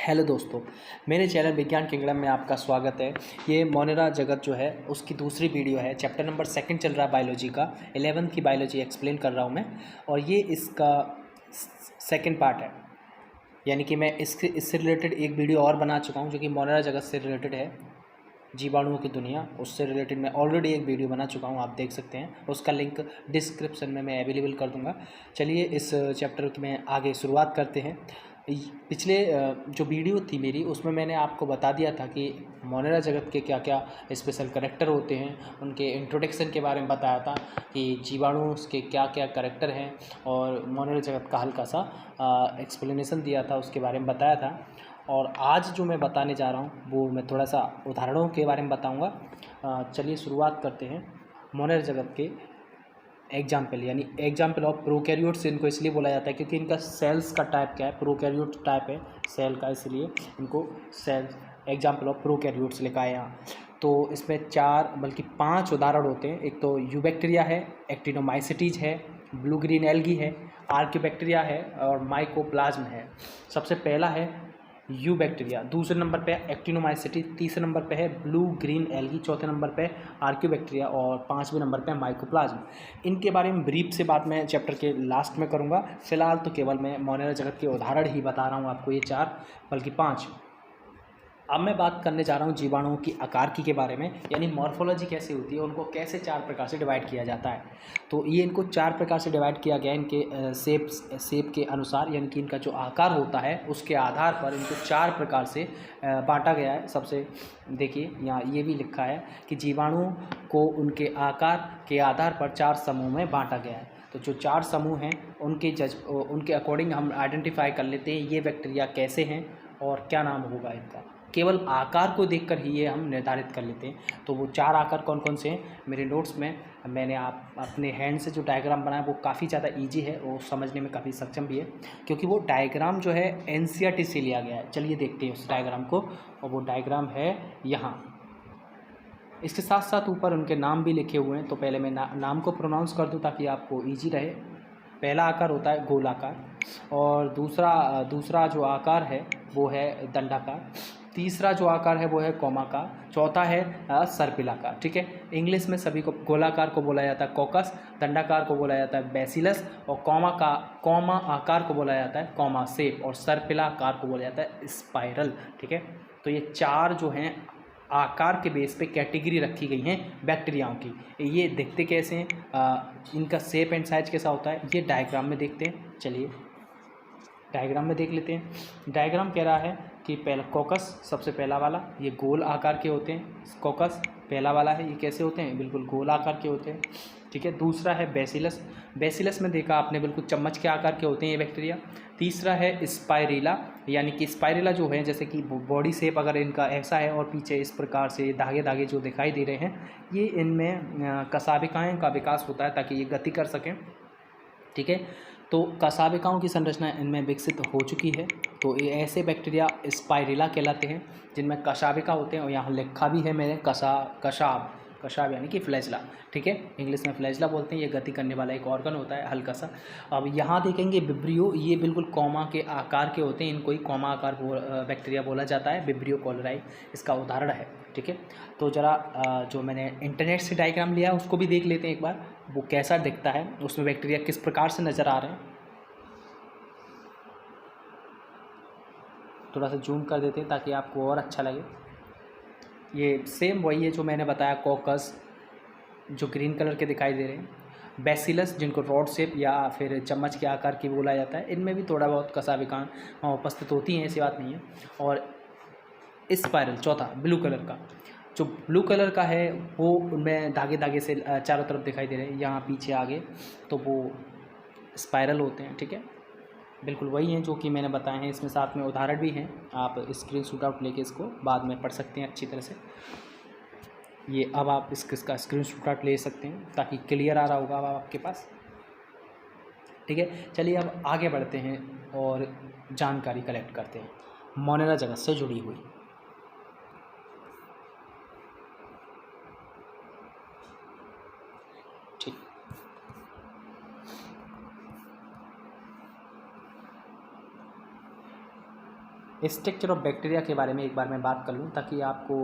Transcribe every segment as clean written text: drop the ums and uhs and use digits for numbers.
Hello दोस्तों, मेरे channel विज्ञान किंगडम में आपका स्वागत है। ये मोनेरा जगत जो है उसकी दूसरी वीडियो है। चैप्टर नंबर 2 चल रहा है बायोलॉजी का। 11th की बायोलॉजी एक्सप्लेन कर रहा हूँ मैं, और ये इसका सेकंड पार्ट है। यानी कि मैं इससे रिलेटेड एक वीडियो और बना चुका हूँ जो कि मोनेरा जगत से रिलेटेड है, जीवाणुओं की दुनिया। उससे रिलेटेड मैं ऑलरेडी एक वीडियो बना चुका हूँ, आप देख सकते हैं। उसका लिंक डिस्क्रिप्शन में मैं अवेलेबल कर दूँगा। चलिए इस चैप्टर की मैं आगे शुरुआत करते हैं। पिछले जो वीडियो थी मेरी, उसमें मैंने आपको बता दिया था कि मोनेरा जगत के क्या क्या स्पेशल करैक्टर होते हैं, उनके इंट्रोडक्शन के बारे में बताया था कि जीवाणु के क्या क्या करैक्टर हैं, और मोनेरा जगत का हल्का सा एक्सप्लेनेशन दिया था, उसके बारे में बताया था। और आज जो मैं बताने जा रहा हूँ वो मैं थोड़ा सा उदाहरणों के बारे में बताऊँगा। चलिए शुरुआत करते हैं मोनेरा जगत के एग्जाम्पल, यानी एग्जाम्पल ऑफ प्रोकैरियोट्स। इनको इसलिए बोला जाता है क्योंकि इनका सेल्स का टाइप क्या है, प्रोकैरियोट टाइप है सेल का, इसलिए इनको सेल्स एग्जाम्पल ऑफ प्रोकैरियोट्स लिखा है यहाँ। तो इसमें 4 बल्कि 5 उदाहरण होते हैं। एक तो यूबैक्टीरिया है, एक्टिनोमाइसिटीज है, ब्लू ग्रीन एल्गी है, आर्कियोबैक्टीरिया है और माइकोप्लाज्म है। सबसे पहला है यूबैक्टीरिया, दूसरे नंबर पे एक्टिनोमाइसिटी, तीसरे नंबर पे है ब्लू ग्रीन एल्गी, चौथे नंबर पे आर्कियोबैक्टीरिया और 5वें नंबर पे माइकोप्लाज्म। इनके बारे में ब्रीफ से बात मैं चैप्टर के लास्ट में करूँगा। फिलहाल तो केवल मैं मोनेरा जगत के उदाहरण ही बता रहा हूँ आपको, ये 4 बल्कि 5। अब मैं बात करने जा रहा हूँ जीवाणुओं की आकार के बारे में, यानी मॉर्फोलॉजी कैसे होती है, उनको कैसे 4 प्रकार से डिवाइड किया जाता है। तो ये इनको 4 प्रकार से डिवाइड किया गया है इनके शेप के अनुसार, यानी कि इनका जो आकार होता है उसके आधार पर इनको 4 प्रकार से बांटा गया है। सबसे देखिए यहाँ ये भी लिखा है कि जीवाणुओं को उनके आकार के आधार पर 4 समूह में बांटा गया है। तो जो 4 समूह हैं उनके अकॉर्डिंग हम आइडेंटिफाई कर लेते हैं ये बैक्टीरिया कैसे हैं और क्या नाम होगा इनका। केवल आकार को देखकर ही ये हम निर्धारित कर लेते हैं। तो वो 4 आकार कौन कौन से हैं, मेरे नोट्स में मैंने अपने हैंड से जो डायग्राम बनाया वो काफ़ी ज़्यादा इजी है, वो समझने में काफ़ी सक्षम भी है, क्योंकि वो डायग्राम जो है एनसीईआरटी से लिया गया है। चलिए देखते हैं उस डायग्राम को, और वो डायग्राम है यहाँ। इसके साथ साथ ऊपर उनके नाम भी लिखे हुए हैं। तो पहले मैं नाम को प्रोनाउंस कर दूँ ताकि आपको ईजी रहे। पहला आकार होता है गोलाकार, और दूसरा जो आकार है वो है दंडाकार, तीसरा जो आकार है वो है कौमाकार, चौथा है सर्पिलाकार। ठीक है, इंग्लिश में सभी को गोलाकार को बोला जाता है कॉकस, दंडाकार को बोला जाता है बैसिलस, और कौमा आकार को बोला जाता है कौमा सेप, और सर्पिलाकार को बोला जाता है स्पाइरल। ठीक है, तो ये 4 जो हैं आकार के बेस पे कैटेगरी रखी गई हैं बैक्टीरियाओं की। ये देखते कैसे हैं, इनका शेप एंड साइज कैसा होता है, ये डायग्राम में देखते हैं। चलिए डायग्राम में देख लेते हैं। डायग्राम कह रहा है कि पहला कॉकस, सबसे पहला वाला, ये गोल आकार के होते हैं। कॉकस पहला वाला है, ये कैसे होते हैं, बिल्कुल गोल आकार के होते हैं। ठीक है, दूसरा है बैसिलस, बैसिलस में देखा आपने बिल्कुल चम्मच के आकार के होते हैं ये बैक्टीरिया। तीसरा है स्पाइरेला, यानी कि स्पाइरेला जो है जैसे कि बॉडी शेप अगर इनका ऐसा है और पीछे इस प्रकार से धागे धागे जो दिखाई दे रहे हैं, ये इनमें कशाभिकाएँ का विकास होता है ताकि ये गति कर सकें। ठीक है, तो कशाभिकाओं की संरचना इनमें विकसित हो चुकी है। तो ये ऐसे बैक्टीरिया स्पाइरेला कहलाते हैं जिनमें कशाभिका होते हैं, और यहाँ लिखा भी है मेरे कशाब यानी कि फ्लैजला। ठीक है, इंग्लिश में फ्लैजला बोलते हैं। ये गति करने वाला एक ऑर्गन होता है हल्का सा। अब यहाँ देखेंगे विब्रियो, ये बिल्कुल कॉमा के आकार के होते हैं, इनको ही कॉमा आकार बैक्टीरिया बोला जाता है। विब्रियो कॉलराई इसका उदाहरण है। ठीक है, तो ज़रा जो मैंने इंटरनेट से डायग्राम लिया उसको भी देख लेते हैं एक बार, वो कैसा दिखता है, उसमें बैक्टीरिया किस प्रकार से नज़र आ रहे हैं। थोड़ा सा जूम कर देते हैं ताकि आपको और अच्छा लगे। ये सेम वही है जो मैंने बताया, कॉकस जो ग्रीन कलर के दिखाई दे रहे हैं, बैसिलस जिनको रॉड शेप या फिर चम्मच के आकार की बोला जाता है, इनमें भी थोड़ा बहुत कशाभिकाएं उपस्थित होती हैं, ऐसी बात नहीं है। और स्पाइरल चौथा ब्लू कलर का, जो ब्लू कलर का है वो उनमें धागे धागे से चारों तरफ दिखाई दे रहे हैं, यहाँ पीछे आगे, तो वो स्पाइरल होते हैं। ठीक है, बिल्कुल वही हैं जो कि मैंने बताए हैं। इसमें साथ में उदाहरण भी हैं, आप स्क्रीन शॉट आउट लेके इसको बाद में पढ़ सकते हैं अच्छी तरह से। ये अब आप इसका स्क्रीन शॉट आउट ले सकते हैं ताकि क्लियर आ रहा होगा अब आपके पास। ठीक है, चलिए अब आगे बढ़ते हैं और जानकारी कलेक्ट करते हैं मोनेरा जगत से जुड़ी हुई। ठीक, स्ट्रक्चर ऑफ बैक्टीरिया के बारे में एक बार मैं बात कर लूँ, ताकि आपको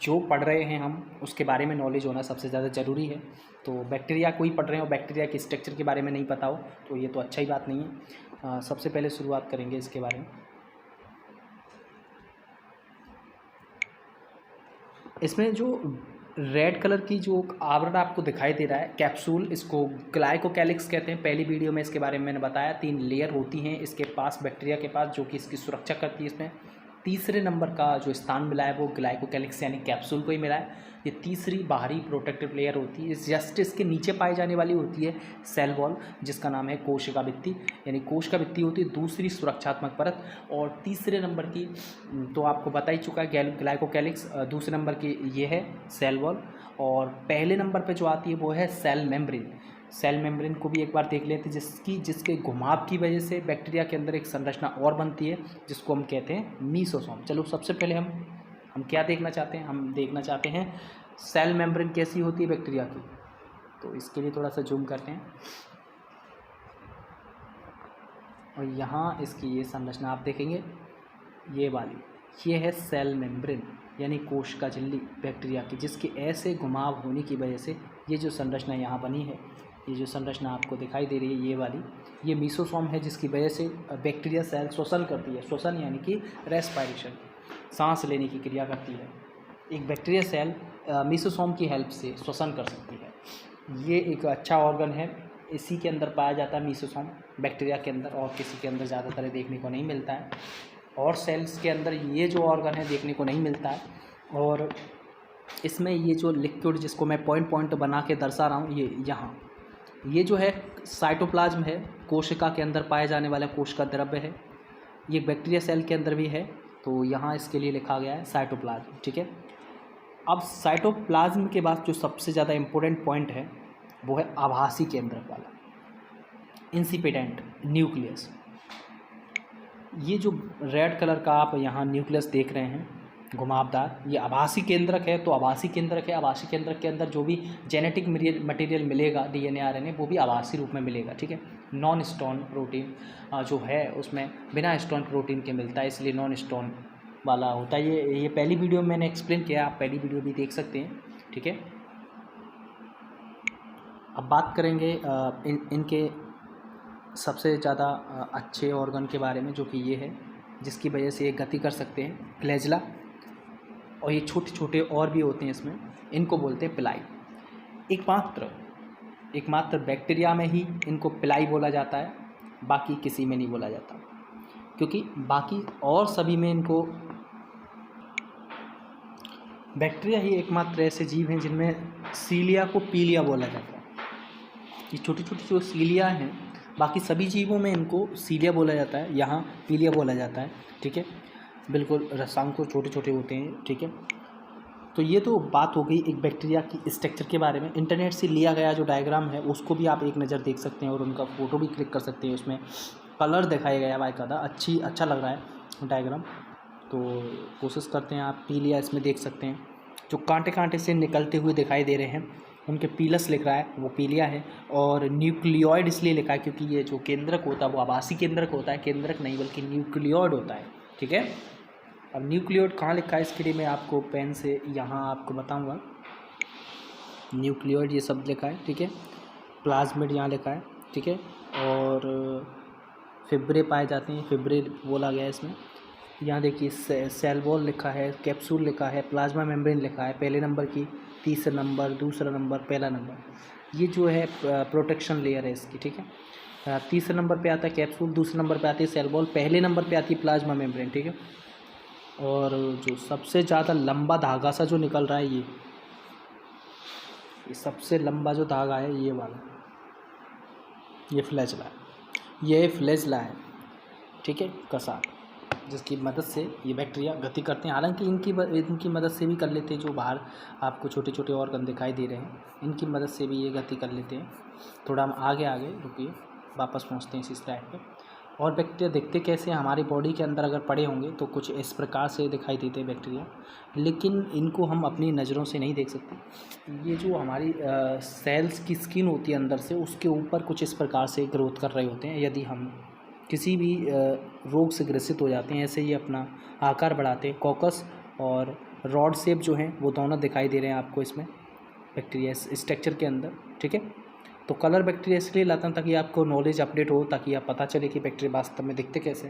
जो पढ़ रहे हैं हम उसके बारे में नॉलेज होना सबसे ज़्यादा ज़रूरी है। तो बैक्टीरिया कोई पढ़ रहे हो, बैक्टीरिया के स्ट्रक्चर के बारे में नहीं पता हो तो ये तो अच्छा ही बात नहीं है। सबसे पहले शुरुआत करेंगे इसके बारे में। इसमें जो रेड कलर की जो आवरण आपको दिखाई दे रहा है कैप्सूल, इसको ग्लाइकोकैलिक्स कहते हैं। पहली वीडियो में इसके बारे में मैंने बताया, 3 लेयर होती हैं इसके पास, बैक्टीरिया के पास, जो कि इसकी सुरक्षा करती है। इसमें तीसरे नंबर का जो स्थान मिला है वो ग्लाइकोकैलिक्स यानी कैप्सूल को ही मिला है। ये तीसरी बाहरी प्रोटेक्टिव लेयर होती है। जस्ट इसके नीचे पाई जाने वाली होती है सेल वॉल, जिसका नाम है कोशिका भित्ति, यानी कोशिका भित्ति होती है दूसरी सुरक्षात्मक परत। और तीसरे नंबर की तो आपको बता ही चुका है ग्लाइकोकैलिक्स, दूसरे नंबर की ये है सेल वॉल, और पहले नंबर पे जो आती है वो है सेल मेम्ब्रेन। सेल मेम्ब्रेन को भी एक बार देख लेते हैं, जिसके घुमाव की वजह से बैक्टीरिया के अंदर एक संरचना और बनती है जिसको हम कहते हैं मीसोसोम। चलो सबसे पहले हम क्या देखना चाहते हैं, हम देखना चाहते हैं सेल मेम्ब्रेन कैसी होती है बैक्टीरिया की। तो इसके लिए थोड़ा सा जूम करते हैं और यहाँ इसकी ये संरचना आप देखेंगे, ये वाली, ये है सेल मेम्ब्रेन यानी कोशिका झिल्ली बैक्टीरिया की, जिसके ऐसे घुमाव होने की वजह से ये जो संरचना यहाँ बनी है, ये जो संरचना आपको दिखाई दे रही है ये वाली, ये मीसोसोम है, जिसकी वजह से बैक्टीरिया सेल श्वसन करती है। श्वसन यानी कि रेस्पायरेशन, सांस लेने की क्रिया करती है। एक बैक्टीरिया सेल मीसोसोम की हेल्प से श्वसन कर सकती है। ये एक अच्छा ऑर्गन है, इसी के अंदर पाया जाता है मीसोसोम बैक्टीरिया के अंदर, और किसी के अंदर ज़्यादातर देखने को नहीं मिलता है। और सेल्स के अंदर ये जो ऑर्गन है देखने को नहीं मिलता है। और इसमें ये जो लिक्विड जिसको मैं पॉइंट बना के दर्शा रहा हूँ, ये यहाँ, ये जो है साइटोप्लाज्म है, कोशिका के अंदर पाए जाने वाला कोशिका द्रव्य है। ये बैक्टीरिया सेल के अंदर भी है, तो यहाँ इसके लिए लिखा गया है साइटोप्लाज्म। ठीक है, अब साइटोप्लाज्म के बाद जो सबसे ज़्यादा इम्पोर्टेंट पॉइंट है वो है आभासी केंद्रक वाला, इंसिपिडेंट न्यूक्लियस। ये जो रेड कलर का आप यहाँ न्यूक्लियस देख रहे हैं घुमावदार, ये आभासी केंद्रक है। तो आभासी केंद्रक है, आभासी केंद्रक के अंदर जो भी जेनेटिक मटेरियल मिलेगा, डीएनए आरएनए, वो भी आभासी रूप में मिलेगा। ठीक है, नॉन स्टोन प्रोटीन जो है उसमें बिना स्टोन प्रोटीन के मिलता है, इसलिए नॉन स्टोन वाला होता है। ये पहली वीडियो में मैंने एक्सप्लेन किया, आप पहली वीडियो भी देख सकते हैं। ठीक है, अब बात करेंगे इनके सबसे ज़्यादा अच्छे ऑर्गन के बारे में, जो कि ये है, जिसकी वजह से ये गति कर सकते हैं, फ्लैजिला। और ये छोटे छोटे और भी होते हैं इसमें, इनको बोलते हैं पिलाई। एकमात्र बैक्टीरिया में ही इनको पिलाई बोला जाता है, बाकी किसी में नहीं बोला जाता, क्योंकि बाकी और सभी में इनको, बैक्टीरिया ही एकमात्र ऐसे जीव हैं जिनमें सीलिया को पीलिया बोला जाता है। ये छोटी छोटी जो सीलिया हैं, बाकी सभी जीवों में इनको सीलिया बोला जाता है, यहाँ पीलिया बोला जाता है। ठीक है, बिल्कुल रसांकुर छोटे छोटे होते हैं। ठीक है, तो ये तो बात हो गई एक बैक्टीरिया की स्ट्रक्चर के बारे में। इंटरनेट से लिया गया जो डायग्राम है उसको भी आप एक नज़र देख सकते हैं और उनका फ़ोटो भी क्लिक कर सकते हैं। उसमें कलर दिखाया गया है बाकायदा, अच्छा लग रहा है डायग्राम। तो कोशिश करते हैं, आप पीलिया इसमें देख सकते हैं, जो कांटे कांटे से निकलते हुए दिखाई दे रहे हैं, उनके पीलस लिख रहा है वो पीलिया है। और न्यूक्लियोइड इसलिए लिखा है क्योंकि ये जो केंद्रक होता है वो आभासी केंद्रक होता है, केंद्रक नहीं बल्कि न्यूक्लियोइड होता है। ठीक है, अब न्यूक्लियोइड कहाँ लिखा है इसके लिए मैं आपको पेन से यहाँ आपको बताऊँगा। न्यूक्लियोइड ये शब्द लिखा है। ठीक है, प्लाज्मिड यहाँ लिखा है। ठीक है, और फिब्रे पाए जाते हैं, फिब्रे बोला गया है इसमें। यहाँ देखिए सेल वॉल लिखा है, कैप्सूल लिखा है, प्लाज्मा मेम्ब्रेन लिखा है पहले नंबर की, तीसरा नंबर, दूसरा नंबर, पहला नंबर। ये जो है प्रोटेक्शन लेयर है इसकी। ठीक है, तीसरे नंबर पे आता है कैप्सूल, दूसरे नंबर पे आती है सेल वॉल, पहले नंबर पे आती है प्लाज्मा मेम्ब्रेन। ठीक है, और जो सबसे ज़्यादा लंबा धागा सा जो निकल रहा है ये सबसे लंबा जो धागा है ये वाला, ये फ्लैजिला है, ये फ्लैजिला है। ठीक है, कसार, जिसकी मदद से ये बैक्टीरिया गति करते हैं। हालांकि इनकी मदद से भी कर लेते हैं, जो बाहर आपको छोटे छोटे ऑर्गन दिखाई दे रहे हैं, इनकी मदद से भी ये गति कर लेते हैं। थोड़ा हम आगे रुकिए, वापस पहुँचते हैं इसी स्लाइड पे। और बैक्टीरिया दिखते कैसे, हमारी बॉडी के अंदर अगर पड़े होंगे तो कुछ इस प्रकार से दिखाई देते हैं बैक्टीरिया, लेकिन इनको हम अपनी नज़रों से नहीं देख सकते। ये जो हमारी सेल्स की स्किन होती है अंदर से, उसके ऊपर कुछ इस प्रकार से ग्रोथ कर रहे होते हैं। यदि हम किसी भी रोग से ग्रसित हो जाते हैं, ऐसे ही अपना आकार बढ़ाते हैं। कॉकस और रॉड शेप जो हैं वो दोनों दिखाई दे रहे हैं आपको इसमें बैक्टीरिया स्ट्रक्चर के अंदर, ठीक है। तो कलर बैक्टीरिया इसलिए लाता हूँ ताकि आपको नॉलेज अपडेट हो, ताकि आप पता चले कि बैक्टीरिया वास्तव में दिखते कैसे हैं।